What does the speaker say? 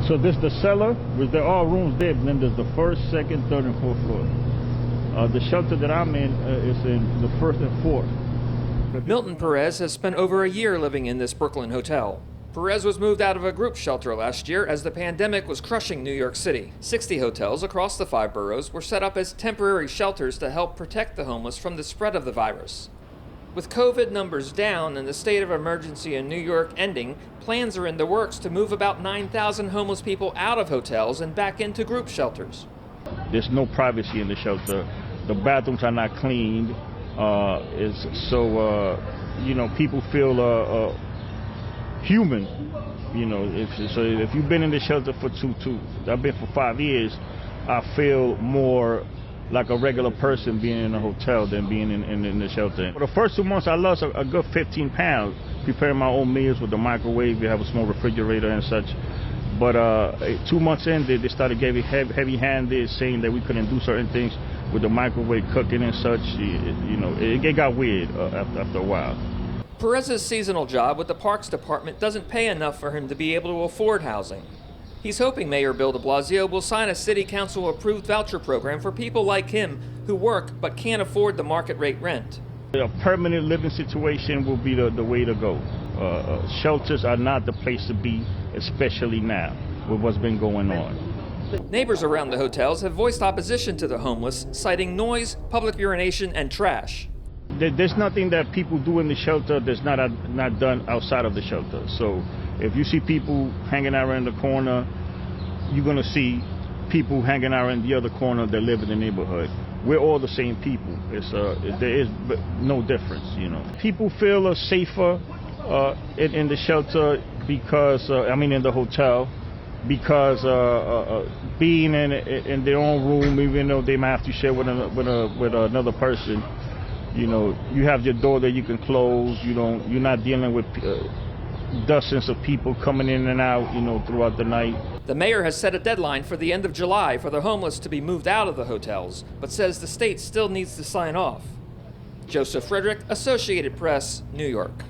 So this the cellar, which there are rooms there, and then there's the first, second, third, and fourth floor. The shelter that I'm in is in the first and fourth. Milton Perez has spent over a year living in this Brooklyn hotel. Perez was moved out of a group shelter last year as the pandemic was crushing New York City. 60 hotels across the 5 boroughs were set up as temporary shelters to help protect the homeless from the spread of the virus. With COVID numbers down and the state of emergency in New York ending, plans are in the works to move about 9,000 homeless people out of hotels and back into group shelters. There's no privacy in the shelter. The bathrooms are not cleaned. People feel human. If you've been in the shelter for I've been for 5 years, I feel more like a regular person being in a hotel than being in the shelter. For the first 2 months, I lost a good 15 pounds preparing my own meals with the microwave. We have a small refrigerator and such. But 2 months in, they started getting heavy-handed, saying that we couldn't do certain things with the microwave cooking and such. It got weird after a while. Perez's seasonal job with the Parks Department doesn't pay enough for him to be able to afford housing. He's hoping Mayor Bill de Blasio will sign a city council-approved voucher program for people like him who work but can't afford the market rate rent. A permanent living situation will be the way to go. Shelters are not the place to be, especially now with what's been going on. Neighbors around the hotels have voiced opposition to the homeless, citing noise, public urination, and trash. There's nothing that people do in the shelter that's not done outside of the shelter. So if you see people hanging out in the corner, you're going to see people hanging out in the other corner that live in the neighborhood. We're all the same people. There is no difference, People feel safer in the shelter because, in the hotel, because being in their own room, even though they might have to share with another person, you have your door that you can close. You're not dealing with dozens of people coming in and out, throughout the night. The mayor has set a deadline for the end of July for the homeless to be moved out of the hotels, but says the state still needs to sign off. Joseph Frederick, Associated Press, New York.